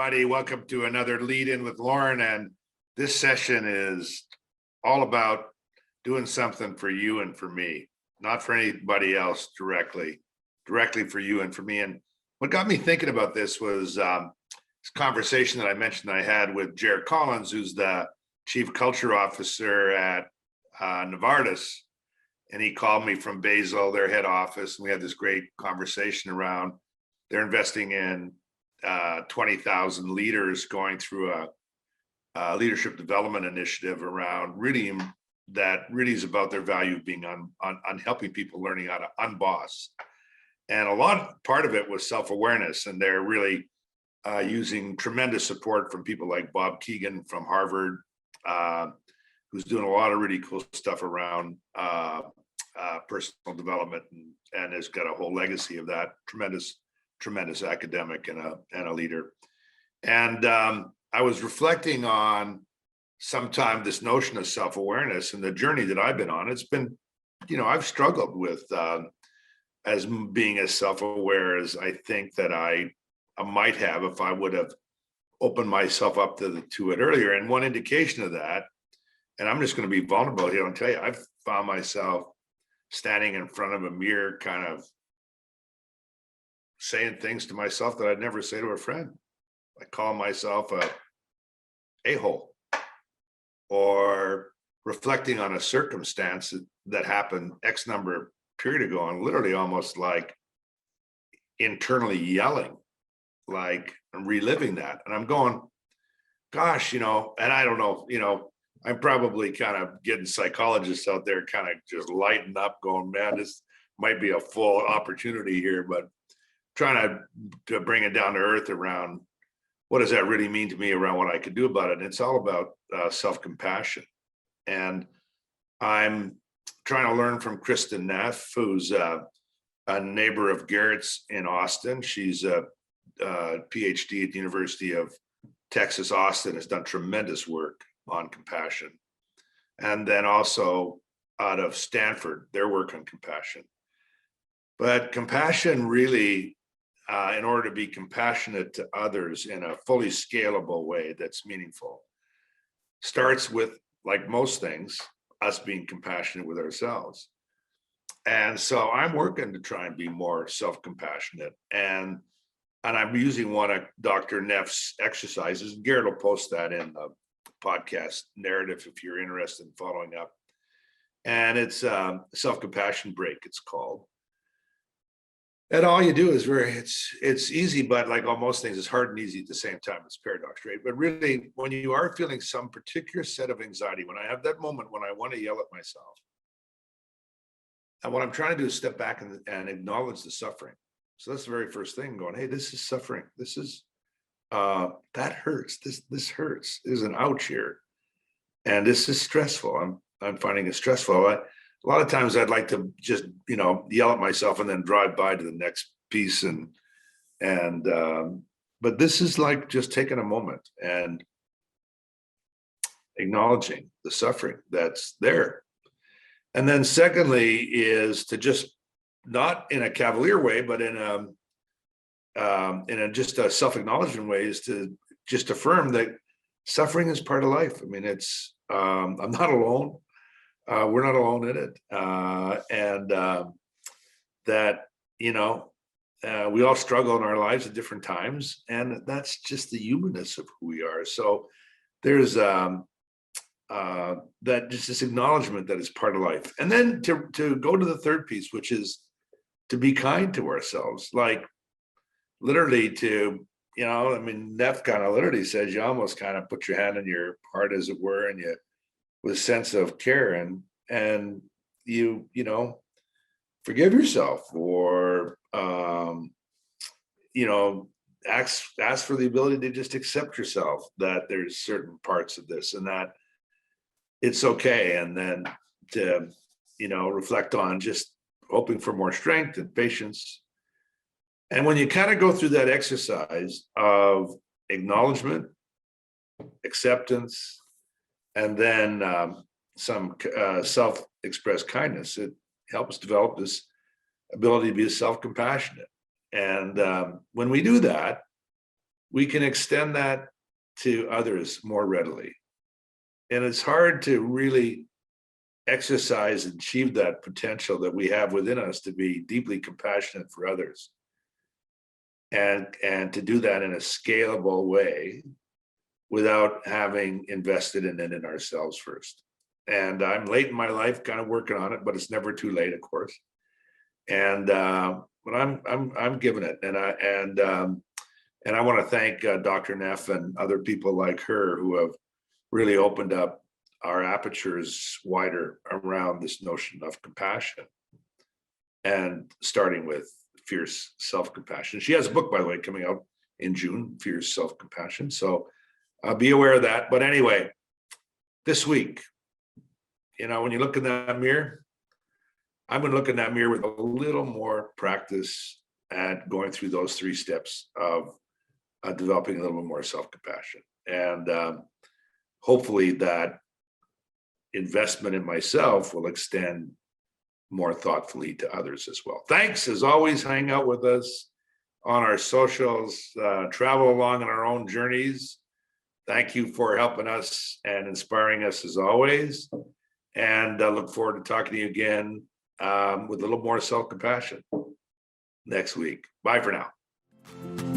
everybody. Welcome to another Lead In With Lorne. And this session is all about doing something for you and for me, not for anybody else directly for you and for me. And what got me thinking about this was this conversation that I mentioned I had with Jared Collins, who's the Chief Culture Officer at Novartis. And he called me from Basel, their head office, and we had this great conversation around they're investing in 20,000 leaders going through a leadership development initiative around that really is about their value being on helping people learning how to unboss. And part of it was self-awareness, and they're really using tremendous support from people like Bob Keegan from Harvard, who's doing a lot of really cool stuff around personal development and has got a whole legacy of that. Tremendous academic and a leader. And I was reflecting on sometime this notion of self-awareness and the journey that I've been on. It's been, I've struggled with as being as self-aware as I think that I might have if I would have opened myself up to it earlier. And one indication of that, and I'm just going to be vulnerable here and tell you, I've found myself standing in front of a mirror kind of saying things to myself that I'd never say to a friend. I call myself a-hole, or reflecting on a circumstance that happened X number of period ago, and literally almost like internally yelling, like I'm reliving that. And I'm going, gosh, and I don't know, I'm probably kind of getting psychologists out there kind of just lighting up going, man, this might be a full opportunity here, but trying to bring it down to earth around what does that really mean to me around what I could do about it. And it's all about self-compassion. And I'm trying to learn from Kristin Neff, who's a neighbor of Garrett's in Austin. She's a PhD at the University of Texas, Austin, has done tremendous work on compassion. And then also out of Stanford, their work on compassion. But compassion really, in order to be compassionate to others in a fully scalable way that's meaningful, starts with, like most things, us being compassionate with ourselves. And so I'm working to try and be more self-compassionate. And I'm using one of Dr. Neff's exercises. Garrett will post that in the podcast narrative if you're interested in following up. And it's self-compassion break, it's called. And all you do is it's easy, but like almost things, it's hard and easy at the same time. It's paradox, right? But really, when you are feeling some particular set of anxiety, when I have that moment when I want to yell at myself, and what I'm trying to do is step back and acknowledge the suffering. So that's the very first thing, going, hey, this is suffering. This is, that hurts. This hurts. There's an ouch here. And this is stressful. I'm finding it stressful. A lot of times I'd like to just, yell at myself and then drive by to the next piece. But this is like just taking a moment and acknowledging the suffering that's there. And then secondly is to just, not in a cavalier way, but in a just a self-acknowledgement way, is to just affirm that suffering is part of life. I mean, it's, I'm not alone. We're not alone in it. That, we all struggle in our lives at different times, and that's just the humanness of who we are. So there's that just this acknowledgement that it's part of life. And then to go to the third piece, which is to be kind to ourselves, like literally Neff kind of literally says you almost kind of put your hand in your heart, as it were, and you, with a sense of care, and you forgive yourself, or ask for the ability to just accept yourself, that there's certain parts of this and that it's okay, and then to reflect on just hoping for more strength and patience. And when you kind of go through that exercise of acknowledgement, acceptance, and then some self-expressed kindness, it helps develop this ability to be self-compassionate. And when we do that, we can extend that to others more readily. And it's hard to really exercise and achieve that potential that we have within us to be deeply compassionate for others. And to do that in a scalable way without having invested in it in ourselves first. And I'm late in my life, kind of working on it, but it's never too late, of course. And but I'm giving it, and I want to thank Dr. Neff and other people like her who have really opened up our apertures wider around this notion of compassion, and starting with fierce self-compassion. She has a book, by the way, coming out in June, Fierce Self-Compassion. So be aware of that. But anyway, this week, when you look in that mirror, I'm going to look in that mirror with a little more practice at going through those 3 steps of developing a little bit more self-compassion. And hopefully that investment in myself will extend more thoughtfully to others as well. Thanks, as always. Hang out with us on our socials, travel along on our own journeys. Thank you for helping us and inspiring us as always. And I look forward to talking to you again with a little more self-compassion next week. Bye for now.